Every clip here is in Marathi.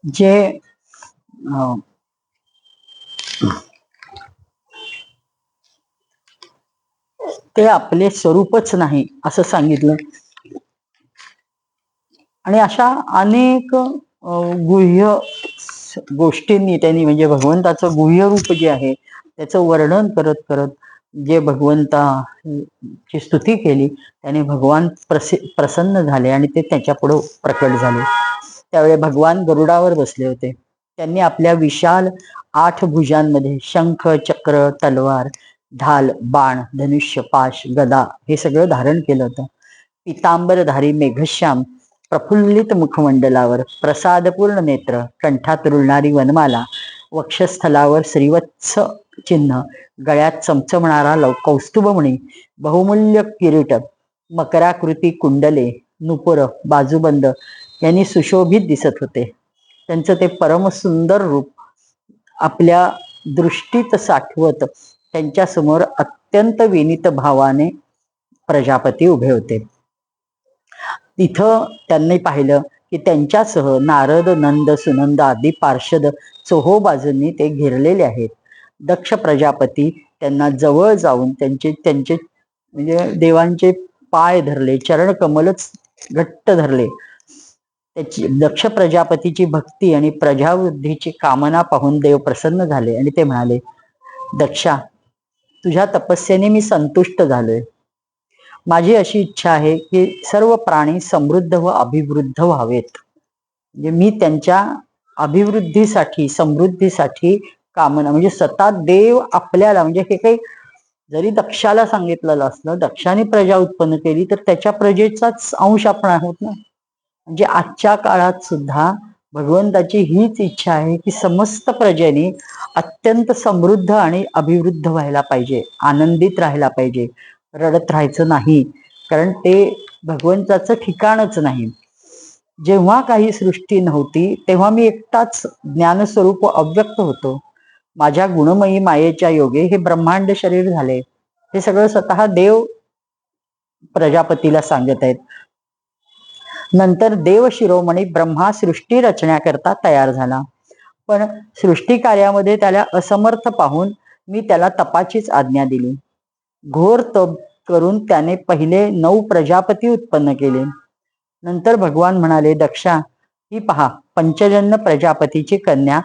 जे ते आपले स्वरूपच नाही असं सांगितलं. आणि अशा अनेक गुह्य गोष्टींनी त्यांनी म्हणजे भगवंताचं गुह्य रूप जे आहे त्याचं वर्णन करत करत जे भगवंताची स्तुती केली त्याने भगवान प्रसन्न झाले आणि ते त्याच्या पुढे प्रकट झाले. त्यावेळी भगवान गरुडावर बसले होते. त्यांनी आपल्या विशाल 8 भुजांमध्ये शंख, चक्र, तलवार, ढाल, बाण, धनुष्य, पाश, गदा हे सगळं धारण केलं होतं. पितांबरधारी मेघश्याम प्रफुल्लित मुखमंडलावर प्रसादपूर्ण नेत्र, कंठात रुळणारी वनमाला, वक्षस्थलावर श्रीवत्स चिन्ह, गळ्यात चमचमणारा कौस्तुभमणी, बहुमूल्य किरीट, मकराकृती कुंडले, नुपुर, बाजूबंद यांनी सुशोभित दिसत होते. त्यांचं ते परमसुंदर रूप आपल्या दृष्टीत साठवत त्यांच्या समोर अत्यंत विनीत भावाने प्रजापती उभे होते. तिथं त्यांनी पाहिलं की त्यांच्यासह नारद, नंद, सुनंद आदी पार्षद चोहो बाजूंनी ते घेरलेले आहेत. दक्ष प्रजापती त्यांना जवळ जाऊन त्यांचे म्हणजे देवांचे पाय धरले, चरण कमलच घट्ट धरले. त्याची दक्ष प्रजापतीची भक्ती आणि प्रजावृद्धीची कामना पाहून देव प्रसन्न झाले आणि ते म्हणाले, दक्षा, तुझ्या तपस्येने मी संतुष्ट झालोय. माझी अशी इच्छा आहे की सर्व प्राणी समृद्ध व अभिवृद्ध व्हावेत. म्हणजे मी त्यांच्या अभिवृद्धीसाठी, समृद्धीसाठी कामना, म्हणजे स्वतः देव आपल्याला, म्हणजे हे काही जरी दक्षाला सांगितलेलं असलं, दक्षाने प्रजा उत्पन्न केली तर त्याच्या प्रजेचाच अंश आपण आहोत ना. म्हणजे आजच्या काळात सुद्धा भगवंताची हीच इच्छा आहे की समस्त प्रजेने अत्यंत समृद्ध आणि अभिवृद्ध व्हायला पाहिजे, आनंदित राहायला पाहिजे, रडत राहायचं नाही, कारण ते भगवंताचं ठिकाणच नाही. जेव्हा काही सृष्टी नव्हती तेव्हा मी एकटाच ज्ञानस्वरूप अव्यक्त होतो. माझ्या गुणमयी मायेच्या योगे हे ब्रह्मांड शरीर झाले. हे सगळं स्वतः देव प्रजापतीला सांगत आहेत. नंतर देव शिरोमणी ब्रह्मा सृष्टी रचण्याकरता तयार झाला, पण सृष्टी कार्यामध्ये त्याला असमर्थ पाहून मी त्याला तपाचीच आज्ञा दिली. घोर तप करून त्याने पहिले 9 प्रजापती उत्पन्न केले. नंतर भगवान म्हणाले, दक्षा, ही पहा, पंचजन्य प्रजापतीची कन्या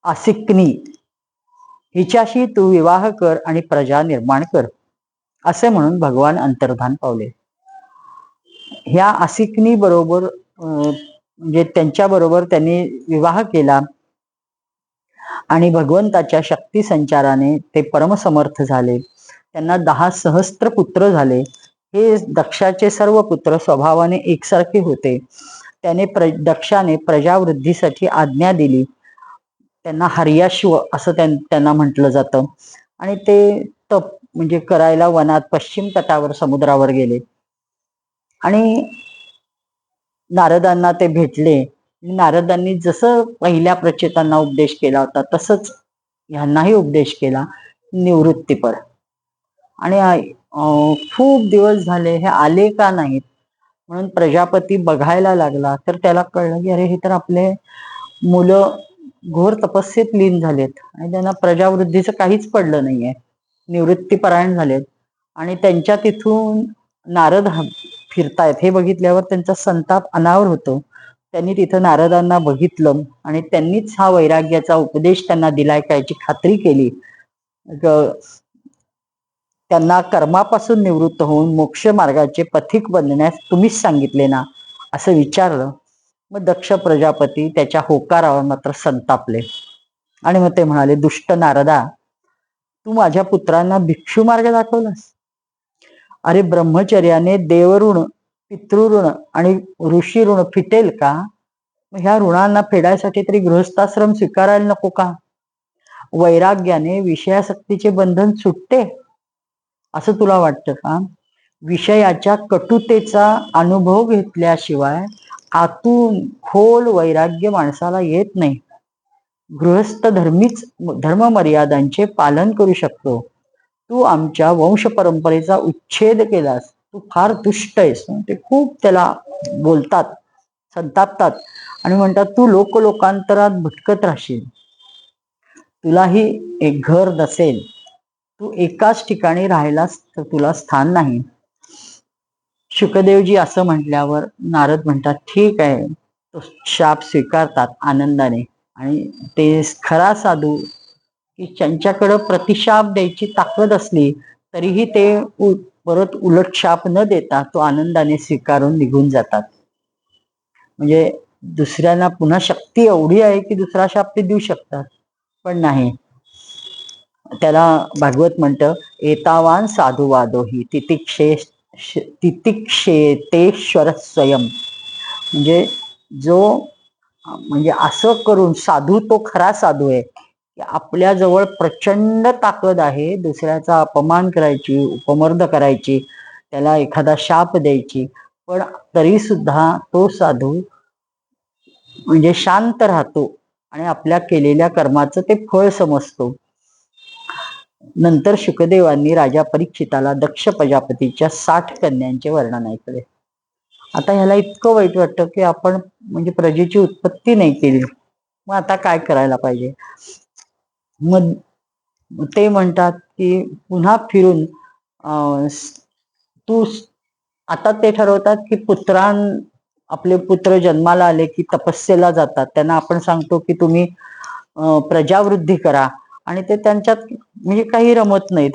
आसिक्नी, हिच्याशी तू विवाह कर आणि प्रजा निर्माण कर. असे म्हणून भगवान अंतर्धान पावले. ह्या आसिक्नी बरोबर म्हणजे त्यांच्या बरोबर त्यांनी विवाह केला आणि भगवंताच्या शक्ती संचाराने ते परमसमर्थ झाले. त्यांना 10 सहस्त्र पुत्र झाले. हे दक्षाचे सर्व पुत्र स्वभावाने एकसारखे होते. त्याने दक्षाने प्रजावृद्धीसाठी आज्ञा दिली. त्यांना हर्याश्व असं त्यांना म्हटलं जातं. आणि ते तप म्हणजे करायला वनात पश्चिम तटावर समुद्रावर गेले आणि नारदांना ते भेटले. नारदांनी जसं पहिल्या प्रचेतांना उपदेश केला होता तसंच ह्यांनाही उपदेश केला, निवृत्तीपर. आणि खूप दिवस झाले हे आले का नाहीत म्हणून प्रजापती बघायला लागला, तर त्याला कळलं की अरे, हे तर आपले मुलं घोर तपस्येत लीन झालेत आणि त्यांना प्रजावृद्धीचं काहीच पडलं नाहीये, निवृत्तीपरायण झालेत. आणि त्यांच्या तिथून नारद फिरतायत हे बघितल्यावर त्यांचा संताप अनावर होतो. त्यांनी तिथं नारदांना बघितलं आणि त्यांनीच हा वैराग्याचा उपदेश त्यांना दिलाय का याची खात्री केली. त्यांना कर्मापासून निवृत्त होऊन मोक्ष मार्गाचे पथिक बनण्यास तुम्हीच सांगितले ना, असं विचारलं. मग दक्ष प्रजापती त्याच्या होकारावर मात्र संतापले आणि मग ते म्हणाले, दुष्ट नारदा, तू माझ्या पुत्रांना भिक्षू मार्ग दाखवलास. अरे, ब्रह्मचर्याने देवऋण, पितृऋण आणि ऋषी ऋण फिटेल का? ह्या ऋणांना फेडायसाठी तरी गृहस्थाश्रम स्वीकारायला नको का? वैराग्याने विषयासक्तीचे बंधन सुटते असं तुला वाटतं का? विषयाच्या कटुतेचा अनुभव घेतल्याशिवाय आतून खोल वैराग्य माणसाला येत नाही. गृहस्थ धर्म मर्यादांचे पालन करू शकतो. तू आमच्या वंश परंपरेचा उच्छेद केलास, तू फार दुष्ट आहेस. ते खूप त्याला बोलतात, संतापतात आणि म्हणतात तू लोकांतरात भटकत राहशील, तुलाही एक घर नसेल, तू एकाच ठिकाणी राहायलास तर तुला स्थान नाही. शुकदेवजी असं म्हटल्यावर नारद म्हणतात ठीक आहे, तो शाप स्वीकारतात आनंदाने. आणि ते खरा साधू की त्यांच्याकडं प्रतिशाप द्यायची ताकद असली तरीही ते परत उलट शाप न देता तो आनंदाने स्वीकारून निघून जातात. म्हणजे दुसऱ्यांना पुन्हा शक्ती एवढी आहे की दुसरा शाप ते देऊ शकतात, पण नाही. त्याला भागवत म्हणतं एतावान साधुवादो ही तितिक्षेतेश्वर स्वयं. म्हणजे जो म्हणजे असं करून साधू तो खरा साधू आहे की आपल्या जवळ प्रचंड ताकद आहे दुसऱ्याचा अपमान करायची, उपमर्द करायची, त्याला एखादा शाप द्यायची, पण तरी सुद्धा तो साधू म्हणजे शांत राहतो आणि आपल्या केलेल्या कर्माचं ते फळ समजतो. नंतर शुकदेवांनी राजा परीक्षिताला दक्ष प्रजापतीच्या 60 कन्यांचे वर्णन ऐकले. आता ह्याला इतकं वाईट वाटतं की आपण म्हणजे प्रजेची उत्पत्ती नाही केली, मग आता काय करायला पाहिजे. मग ते म्हणतात की पुन्हा फिरून तू आता ते ठरवतात की आपले पुत्र जन्माला आले की तपस्येला जातात, त्यांना आपण सांगतो की तुम्ही प्रजावृद्धी करा, आणि ते त्यांच्यात म्हणजे काही रमत नाहीत,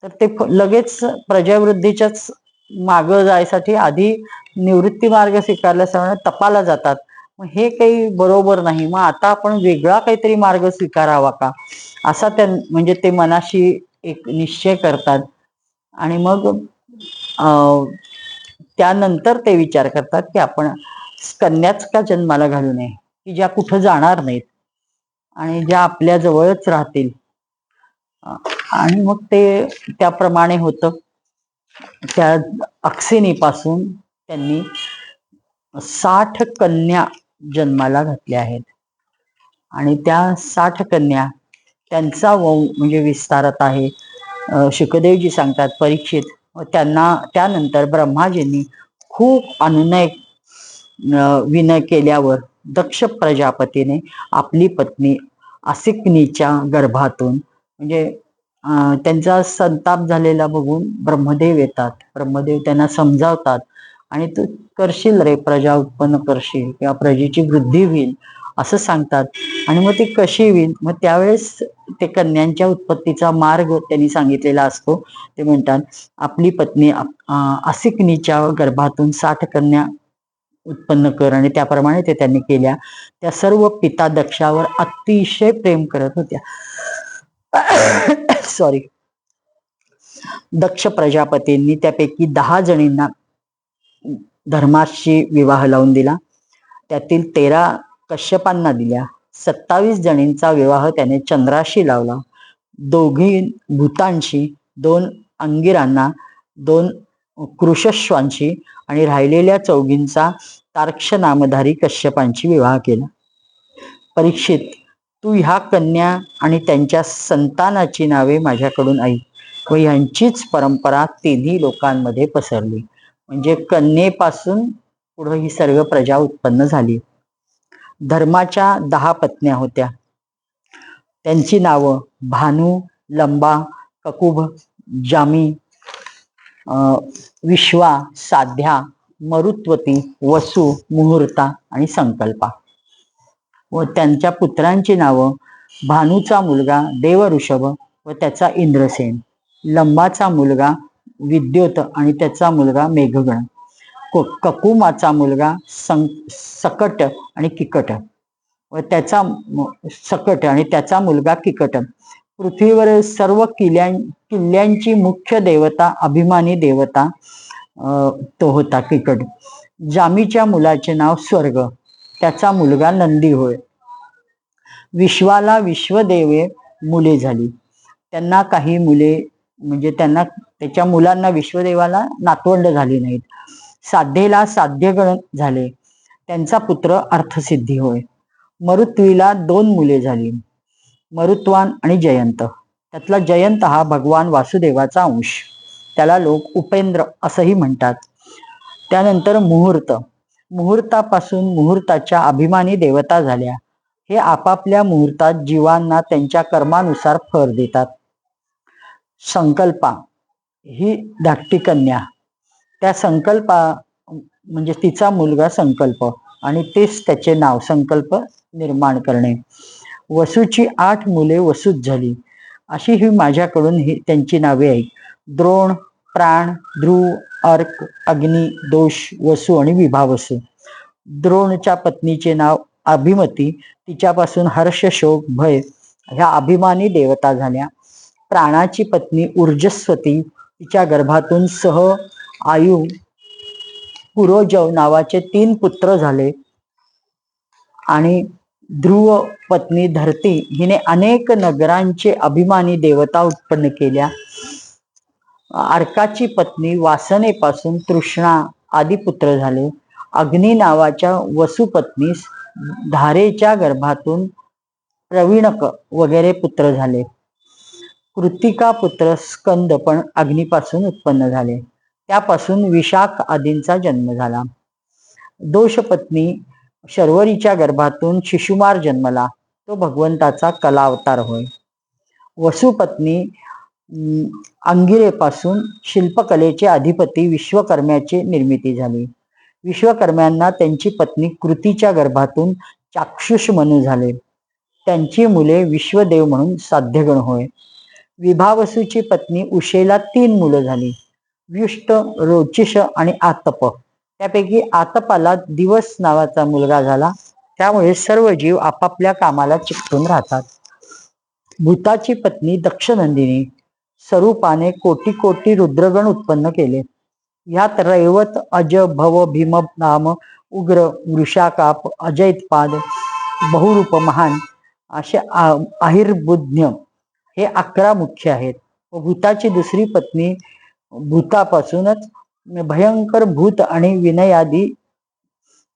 तर ते लगेच प्रजावृद्धीच्याच मागं जायसाठी आधी निवृत्ती मार्ग स्वीकारल्याप्रमाणे तपाला जातात. मग हे काही बरोबर नाही, मग आता आपण वेगळा काहीतरी मार्ग स्वीकारावा का, असा म्हणजे ते मनाशी एक निश्चय करतात. आणि मग त्यानंतर ते विचार करतात की आपण कन्याच का जन्माला घालू नये की ज्या कुठं जाणार नाहीत आणि ज्या आपल्या जवळच राहतील. आणि मग ते त्याप्रमाणे होतं. त्या अक्षिणीपासून त्यांनी 60 कन्या जन्माला घातल्या आहेत आणि त्या 60 कन्या त्यांचा म्हणजे विस्तारत आहे. शुकदेवजी सांगतात परीक्षित त्यांना त्यानंतर ब्रह्माजींनी खूप अनुनय विनय केल्यावर दक्ष प्रजापतीने आपली पत्नी असिकनीच्या गर्भातून म्हणजे त्यांचा संताप झालेला बघून ब्रह्मदेव येतात. ब्रह्मदेव त्यांना समजावतात आणि तू करशील रे, प्रजा उत्पन्न करशील किंवा प्रजेची वृद्धी होईल असं सांगतात. आणि मग ती कशी होईल, मग त्यावेळेस ते कन्यांच्या उत्पत्तीचा मार्ग त्यांनी सांगितलेला असतो. ते म्हणतात आपली पत्नी असिकनीच्या गर्भातून 60 कन्या उत्पन्न कर, आणि त्याप्रमाणे ते त्यांनी केल्या. त्या सर्व पिता दक्षावर अतिशय प्रेम करत होत्या. सॉरी. दक्ष प्रजापतींनी त्यापैकी 10 जणींना धर्माशी विवाह लावून दिला, त्यातील 13 कश्यपांना दिल्या. 27 जणींचा विवाह त्याने चंद्राशी लावला, 2 भूतांशी, 2 अंगिरांना, 2 कृशश्वांशी आणि राहिलेल्या 4 तार्क्ष नामधारी कश्यपांशी विवाह केला. परीक्षित, तू ह्या कन्या आणि त्यांच्या संतानाची नावे माझ्याकडून ऐक व यांचीच परंपरा 3 लोकांमध्ये पसरली. म्हणजे कन्येपासून पुढे ही सर्व प्रजा उत्पन्न झाली. धर्माच्या 10 पत्न्या होत्या. त्यांची नावं भानू, लंबा, ककुभ, जामी, विश्वा, साध्या, मरुत्वती, वसु, मुहूर्ता आणि संकल्पा. व त्यांच्या पुत्रांची नावं भानूचा मुलगा देवऋषभ व त्याचा इंद्रसेन, लंबाचा मुलगा विद्योत आणि त्याचा मुलगा मेघगण, ककुमाचा मुलगा सकट आणि किकट व त्याचा सकट आणि त्याचा मुलगा किकट. पृथ्वीवर सर्व किल्ल्यांची मुख्य देवता, अभिमानी देवता तो होता किकट. जामीच्या मुलाचे नाव स्वर्ग, त्याचा मुलगा नंदी होय. विश्वाला विश्वदेवे मुले झाली, त्यांना काही मुले म्हणजे त्याच्या मुलांना विश्वदेवाला नातवंड झाली नाहीत. साध्येला साध्यगण झाले, त्यांचा पुत्र अर्थसिद्धी होय. मरुत्वीला 2 मुले झाली, मरुत्वान आणि जयंत. त्यातला जयंत हा भगवान वासुदेवाचा अंश, त्याला लोक उपेंद्र असंही म्हणतात. त्यानंतर मुहूर्त. मुहूर्तापासून मुहूर्ताच्या अभिमानी देवता झाल्या. हे आपापल्या मुहूर्तात जीवांना त्यांच्या कर्मानुसार फळ देतात. संकल्पा ही धाकटी कन्या, त्या संकल्पा म्हणजे तिचा मुलगा संकल्प आणि तेच त्याचे नाव संकल्प निर्माण करणे. वसूची 8 मुले वसूत झाली. अशी ही माझ्याकडून ही त्यांची नावे आहेत. द्रोण, प्राण, ध्रुव, अर्क, अग्नी, दोष, वसू आणि विभावसू. द्रोणच्या पत्नीचे नाव अभिमती, तिच्यापासून हर्ष, शोक, भय ह्या अभिमानी देवता झाल्या. प्राणाची पत्नी ऊर्जस्वती, तिच्या गर्भातून सह, आयु, पुरोजव नावाचे 3 पुत्र झाले. आणि ध्रुव पत्नी धरती हिने अनेक नगरांचे अभिमानी देवता उत्पन्न केल्या. अर्काची पत्नी वासनेपासून तृष्णा आदी पुत्र झाले. अग्नी नावाच्या वसुपत्नीस धारेच्या गर्भातून प्रवीणक वगैरे पुत्र झाले. कृतिका पुत्र स्कंद पण अग्नीपासून उत्पन्न झाले. त्यापासून विशाख आदींचा जन्म झाला. दोषपत्नी शर्वरीच्या गर्भातून शिशुमार जन्मला, तो भगवंताचा कला अवतार होय. वसुपत्नी अंगिरेपासून शिल्पकलेचे अधिपती विश्वकर्म्याची निर्मिती झाली. विश्वकर्म्यांना त्यांची पत्नी कृतीच्या गर्भातून चाक्षुष मनु झाले. त्यांची मुले विश्वदेव म्हणून साध्यगण होय. विभावसूची पत्नी उषेला 3 मुलं झाली, व्युष्ट, रोचिष आणि आतप. त्यापैकी आतपाला दिवस नावाचा मुलगा झाला. त्यामुळे सर्व जीव आपापल्या कामाला चिकटून राहतात. भूताची पत्नी दक्षनंदिनी स्वरूपाने कोटी कोटी रुद्रगण उत्पन्न केले. यात रैवत, अज, भव, भीम, नाम, उग्र, वृषाकाप, अजैतपाद, बहुरूप, महान असे आहिर्बुध्य हे 11 मुख्य आहेत. व भूताची दुसरी पत्नी भूतापासूनच भयंकर भूत आणि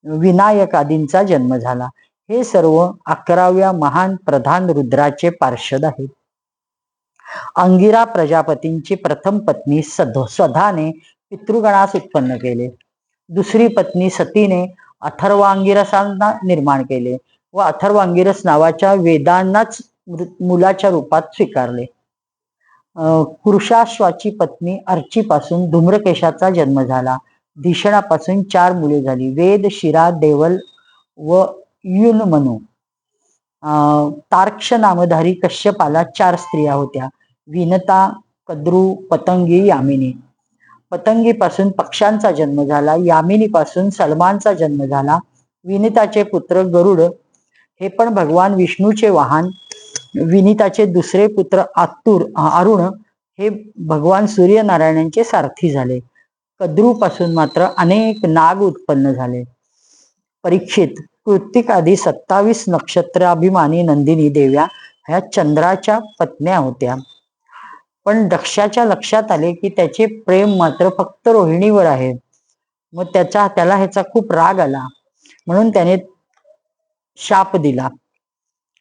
विनायक आदींचा जन्म झाला. हे सर्व 11व्या महान प्रधान रुद्राचे पार्षद आहेत. अंगिरा प्रजापतींची प्रथम पत्नी स्वधाने पितृगणास उत्पन्न केले. दुसरी पत्नी सतीने अथर्वांगिरसांना निर्माण केले व अथर्वांगिरस नावाच्या वेदांनाच मुलाच्या रूपात स्वीकारले. कृशाश्वाची पत्नी अर्चीपासून धूम्रकेशाचा जन्म झाला. धिषणापासून 4 मुले झाली. वेद, शिरा, देवल व युनमनु. तार्क्ष नामधारी कश्यपाला 4 स्त्रिया होत्या. विनता, कद्रू, पतंगी, यामिनी. पतंगीपासून पक्ष्यांचा जन्म झाला. यामिनीपासून सलमानचा जन्म झाला. विनिताचे पुत्र गरुड हे पण भगवान विष्णूचे वाहन. विनिताचे दुसरे पुत्र अरुण हे भगवान सूर्यनारायणांचे सारथी झाले. कद्रूपासून मात्र अनेक नाग उत्पन्न झाले. परीक्षित, कृत्तिक आदी 27 नक्षत्राभिमानी नंदिनी देव्या ह्या चंद्राच्या पत्न्या होत्या. पण दक्षाच्या लक्षात आले की त्याचे प्रेम मात्र फक्त रोहिणीवर आहे. मग त्याला ह्याचा खूप राग आला, म्हणून त्याने शाप दिला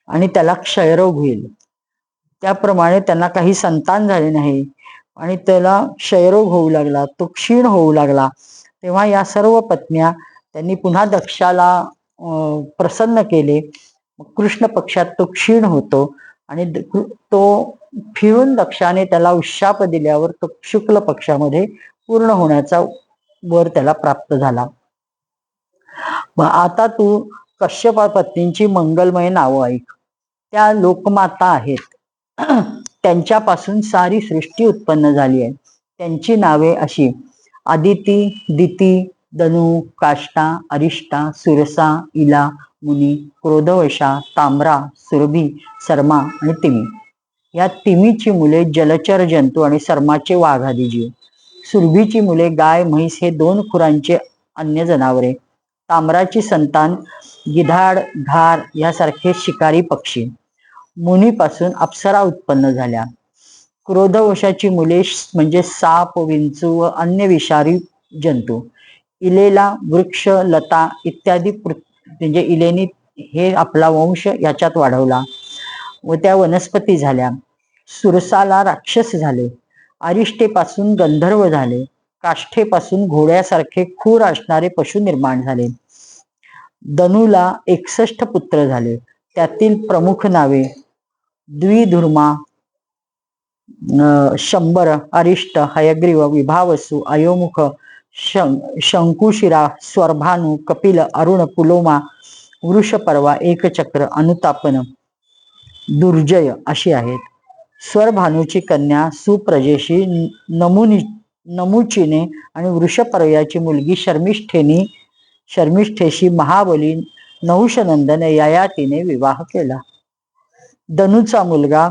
आणि त्याला क्षयरोग होईल. त्याप्रमाणे त्यांना काही संतान झाले नाही आणि त्याला क्षयरोग होऊ लागला, तो क्षीण होऊ लागला. तेव्हा या सर्व पत्न्या त्यांनी पुन्हा दक्षाला प्रसन्न केले. कृष्ण पक्षात तो क्षीण होतो आणि तो फिरून दक्षाने त्याला उशाप दिल्यावर तो शुक्ल पक्षामध्ये पूर्ण होण्याचा वर त्याला प्राप्त झाला. आता तू कश्यपा पत्नींची मंगलमय नावं ऐक. त्या लोकमाता आहेत. त्यांच्यापासून सारी सृष्टी उत्पन्न झाली आहे. त्यांची नावे अशी: आदिती, दिती, दनु, काष्टा, अरिष्टा, सुरसा, इला, मुनी, क्रोधवशा, ताम्रा, सुरभी, सर्मा आणि तिमी. या तिमीची मुले जलचर जंतू आणि सर्माचे वाघ आदी जीव. सुरभीची मुले गाय, म्हैस हे 2 खुरांचे अन्य जनावरे. ताम्राची संतान गिधाड, घार यासारखे शिकारी पक्षी. मुनीपासून अप्सरा उत्पन्न झाल्या. क्रोधवशाची मुले म्हणजे साप, विंचू व अन्य विषारी जंतू. इलेला वृक्ष, लता इत्यादी म्हणजे इलेनी हे आपला वंश याच्यात वाढवला व त्या वनस्पती झाल्या. सुरसाला राक्षस झाले. अरिष्टेपासून गंधर्व झाले. काष्ठेपासून घोड्यासारखे खूर असणारे पशु निर्माण झाले. दनूला 61 पुत्र झाले. त्यातील प्रमुख नावे द्विधुर्मा, शंबर, अरिष्ट, हयग्रीव, विभावसु, अयोमुख, शंकुशिरा, स्वरभानु, कपिल, अरुण, पुलोमा, वृषपर्वा, एकचक्र, अनुतापन, दुर्जय अशी आहेत. स्वरभानुची कन्या सुप्रजेशी नमुचीने आणि वृषपर्व्याची मुलगी शर्मिष्ठेशी महाबली नहुषनंदन ययातीने विवाह केला. दनूचा मुलगा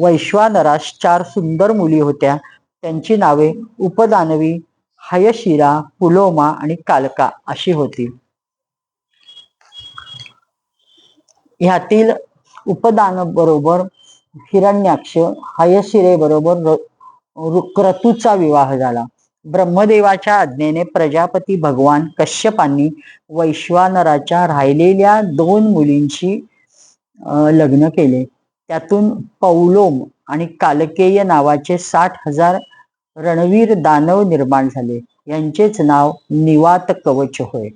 वैश्वानरास 4 सुंदर मुली होत्या. त्यांची नावे उपदानवी, हयशिरा, पुलोमा आणि कालका अशी होती. ह्यातील उपदान बरोबर हिरण्याक्ष, हयशिरे बरोबर क्रतूचा विवाह झाला. ब्रह्मदेवाच्या आज्ञेने प्रजापती भगवान कश्यपांनी वैश्वानराच्या राहिलेल्या 2 मुलींशी लग्न केले. त्यातून पौलोम आणि कालकेय नावाचे 60,000 रणवीर दानव निर्माण झाले. यांचेच नाव निवात कवच होय.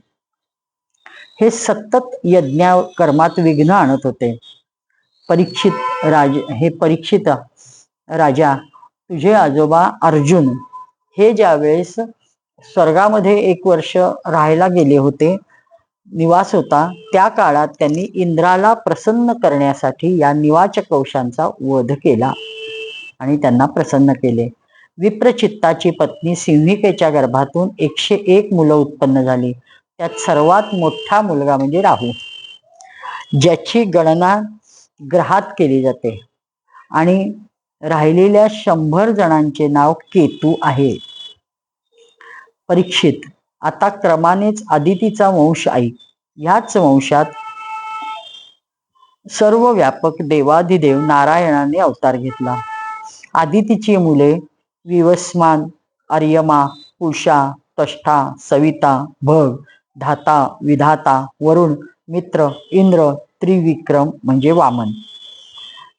हे सतत यज्ञ कर्मात विघ्न आणत होते. परीक्षित राजा, तुझे आजोबा अर्जुन हे ज्यावेळेस स्वर्गामध्ये 1 वर्ष राहायला गेले होते, निवास होता, त्या काळात त्यांनी इंद्राला प्रसन्न करण्यासाठी या निवाच कवशांचा वध केला आणि त्यांना प्रसन्न केले. विप्रचित्ताची पत्नी सिंहिकेच्या गर्भातून 101 मुलं उत्पन्न झाली. त्यात सर्वात मोठा मुलगा म्हणजे राहू, ज्याची गणना ग्रहात केली जाते, आणि राहिलेल्या 100 जणांचे नाव केतू आहे. परीक्षित, आता क्रमानेच आदितीचा वंश ऐक. ह्याच वंशात सर्व व्यापक देवाधिदेव नारायणाने अवतार घेतला. आदितीची मुले विवस्मान, अर्यमा, पुषा, तष्ठा, सविता, भग, धाता, विधाता, वरुण, मित्र, इंद्र, त्रिविक्रम म्हणजे वामन.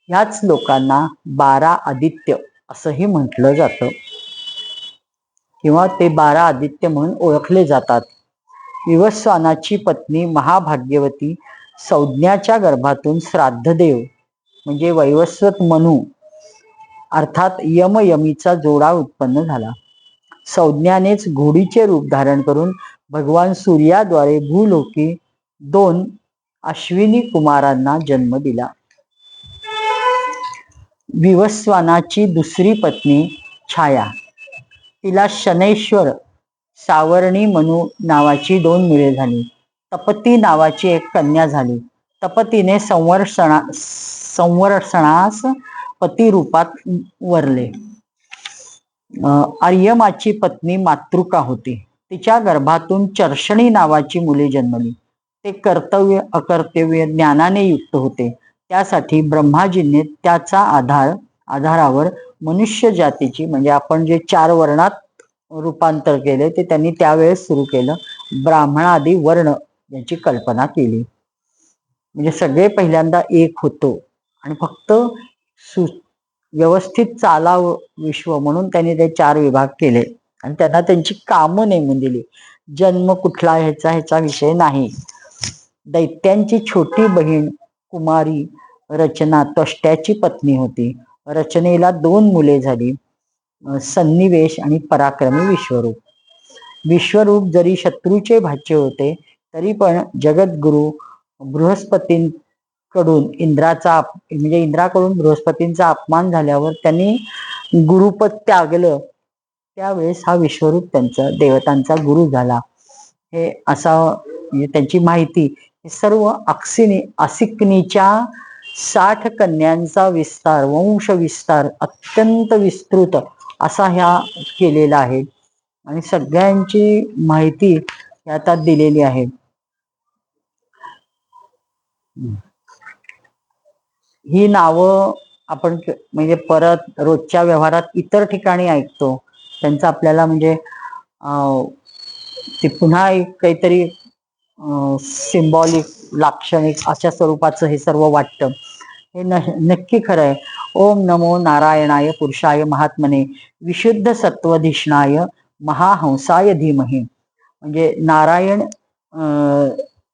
ह्याच लोकांना 12 आदित्य असंही म्हटलं जातं किंवा ते 12 आदित्य म्हणून ओळखले जातात. विवस्वानाची पत्नी महाभाग्यवती संज्ञाच्या गर्भातून श्राद्धदेव म्हणजे वैवस्वत मनु अर्थात यमयमीचा जोडा उत्पन्न झाला. संज्ञानेच घोडीचे रूप धारण करून भगवान सूर्याद्वारे भूलोकी 2 अश्विनी कुमारांना जन्म दिला. विवस्वानाची दुसरी पत्नी छाया, तिला शनैश्वर, सावर्णी मनु नावाची 2 मुले झाली. तपती नावाची 1 कन्या झाली. तपतीने संवर्षणास पती रूपात वरले. अर्यमाची पत्नी मातृका होती. तिच्या गर्भातून चर्षणी नावाची मुले जन्मली. ते कर्तव्य अकर्तव्य ज्ञानाने युक्त होते. त्यासाठी ब्रह्माजींनी त्याचा आधारावर मनुष्य जातीची म्हणजे आपण जे 4 वर्णात रूपांतर केले ते त्यांनी त्यावेळेस सुरू केलं. ब्राह्मणादी वर्ण याची कल्पना केली. म्हणजे सगळे पहिल्यांदा एक होतो आणि फक्त व्यवस्थित चालावं विश्व म्हणून त्यांनी ते 4 विभाग केले आणि त्यांना त्यांची कामं नेमून दिली. जन्म कुठला ह्याचा विषय नाही. दैत्यांची छोटी बहीण कुमारी रचना त्वष्ट्याची पत्नी होती. रचनेला 2 मुले झाली, सन्निवेश आणि पराक्रमी विश्वरूप. विश्वरूप जरी शत्रूचे भाचे होते तरी पण जगद्गुरु बृहस्पतींकडून इंद्राकडून बृहस्पतींचा अपमान झाल्यावर त्यांनी गुरुपद त्यागलं. त्यावेळेस हा विश्वरूप त्यांचा देवतांचा गुरु झाला. हे असा म्हणजे त्यांची माहिती सर्व आसिक्नीच्या 60 कन्यांचा विस्तार, वंश विस्तार अत्यंत विस्तृत असा ह्या केलेला आहे आणि सगळ्यांची माहिती यात दिलेली आहे. ही नावं आपण म्हणजे परत रोजच्या व्यवहारात इतर ठिकाणी ऐकतो. त्यांचं आपल्याला म्हणजे ते पुन्हा एक काहीतरी सिम्बॉलिक लाक्षणिक अशा स्वरूपाचं हे सर्व वाटतं. हे नक्की खरं आहे. ओम नमो नारायणाय पुरुषाय महात्मने विशुद्ध सत्वधिष्णाय महाहंसाय धीमहि. म्हणजे नारायण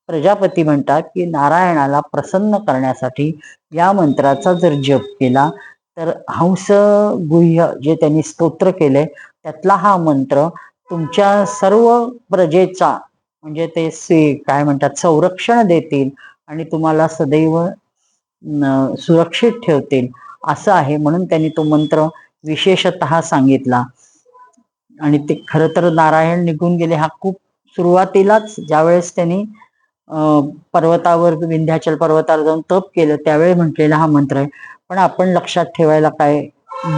प्रजापती म्हणतात की नारायणाला प्रसन्न करण्यासाठी या मंत्राचा जर जप केला तर हंस गुह्य जे त्यांनी स्तोत्र केले त्यातला हा मंत्र तुमच्या सर्व प्रजेचा म्हणजे ते काय म्हणतात संरक्षण देतील आणि तुम्हाला सदैव सुरक्षित ठेवतील असं आहे. म्हणून त्यांनी तो मंत्र विशेषतः सांगितला. आणि ते खरं तर नारायण निघून गेले हा खूप सुरुवातीलाच ज्यावेळेस त्यांनी पर्वतावर विंध्याचल पर्वतावर जाऊन तप केलं त्यावेळी म्हटलेला हा मंत्र आहे. पण आपण लक्षात ठेवायला काय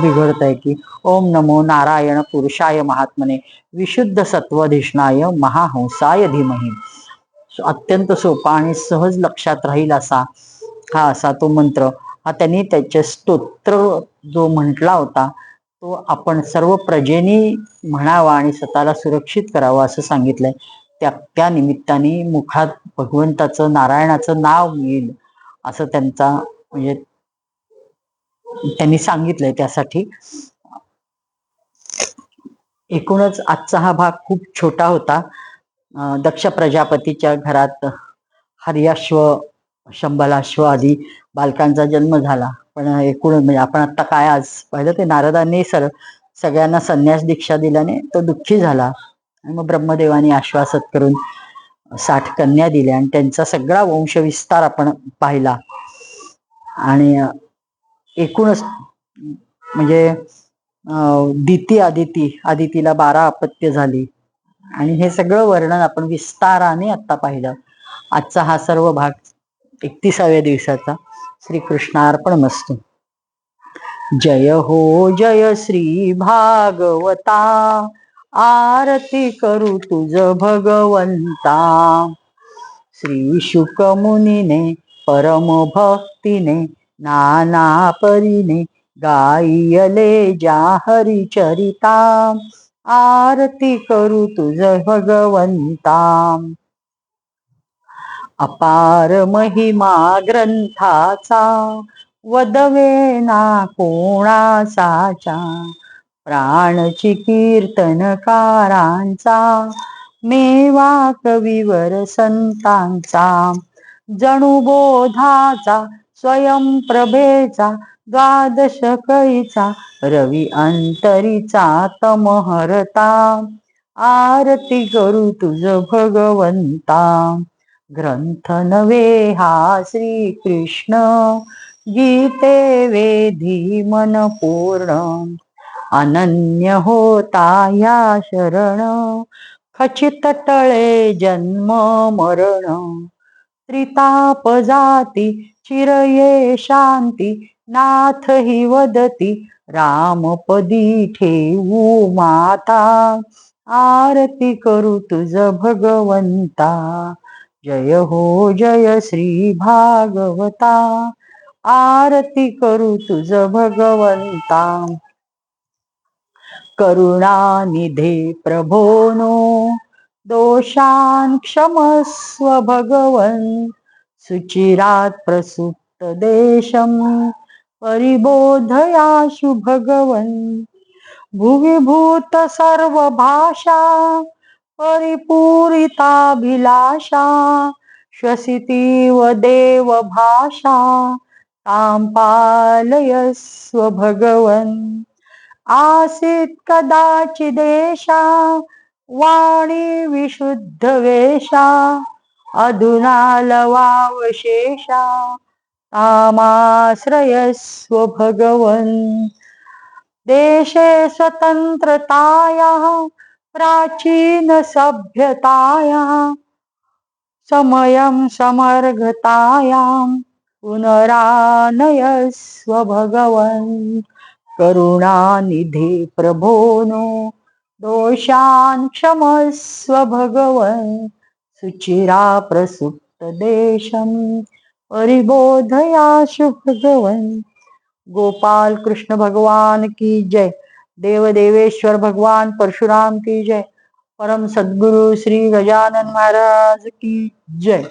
बिघडत आहे की ओम नमो नारायण पुरुषाय महात्मने विशुद्ध सत्वधिष्णाय महाहंसाय धीमहि. अत्यंत सोपा आणि सहज लक्षात राहील असा तो मंत्र हा त्यांनी त्याचे स्तोत्र जो म्हटला होता तो आपण सर्व प्रजेनी म्हणावा आणि स्वतःला सुरक्षित करावं असं सांगितलंय. त्या निमित्ताने मुखात भगवंताचं नारायणाचं नाव येईल असं त्यांचा म्हणजे त्यांनी सांगितलंय. त्यासाठी एकूणच आजचा हा भाग खूप छोटा होता. दक्ष प्रजापतीच्या घरात हरियाश्व शंभलाश्व आदी बालकांचा जन्म झाला. पण एकूण म्हणजे आपण आता काय आज पाहिलं ते नारदांनी सगळ्यांना संन्यास दीक्षा दिल्याने तो दुःखी झाला आणि मग ब्रह्मदेवानी आश्वासत करून 60 कन्या दिल्या आणि त्यांचा सगळा वंशविस्तार आपण पाहिला. आणि एकूणच म्हणजे आदितीला 12 अपत्य झाली आणि हे सगळं वर्णन आपण विस्ताराने आता पाहिलं. आजचा हा सर्व भाग 31व्या दिवसाचा. श्रीकृष्णार्पणमस्तु. जय हो जय श्री भागवता आरती करू तुझ भगवंता. श्री शुक मुनीने परम भक्तीने नाना परीने गायले ज्या हरिचरिता आरती करू तुझ भगवंता. अपार महिमा ग्रंथाचा वदवे ना कोणासाचा. प्राणची कीर्तनकारांचा मेवा कविवर संतांचा. जणू बोधाचा स्वयंप्रभेचा द्वादश कळीचा रवी अंतरीचा तमहरता आरती करू तुझ भगवंता. ग्रंथ नवे हा श्रीकृष्ण गीते वेधी मन पूर्ण. अनन्य होता या शरण खचित टळे जन्म मरण. त्रिताप जाती चिरये शांती नाथ हि वदती रामपदी ठेवू माता. आरती करू तुझ भगवंता. जय हो जय श्री भागवता आरती करू तुझ भगवंता. करुणानिधे प्रभोनो दोषान् क्षमस्व भगवन्. सुचिरात् प्रसुप्त देशं परिबोधयाशु भगवन्. भुवि भूत सर्व भाषा परिपूरिताभिलाषा. श्वसितीव देव भाषा तां पालयस्व भगवन्. आसीत् कदाचिदेषा वाणी विशुद्ध वेषा. अधुना लवावशेषा तामाश्रयस्व भगवन्. देशे स्वतंत्रतायाः प्राचीन सभ्यतायाः समयं समर्गतायां पुनरानयस्व भगवन्. करुणानिधे प्रभोनो दोषान् क्षमस्व भगवन्. सुचिरा प्रसुप्त देशं परिबोधयाशु भगवन्. गोपाल कृष्ण भगवान की जय. देवदेवेश्वर भगवान परशुराम की जय. परम सद्गुरु श्री गजानन महाराज की जय.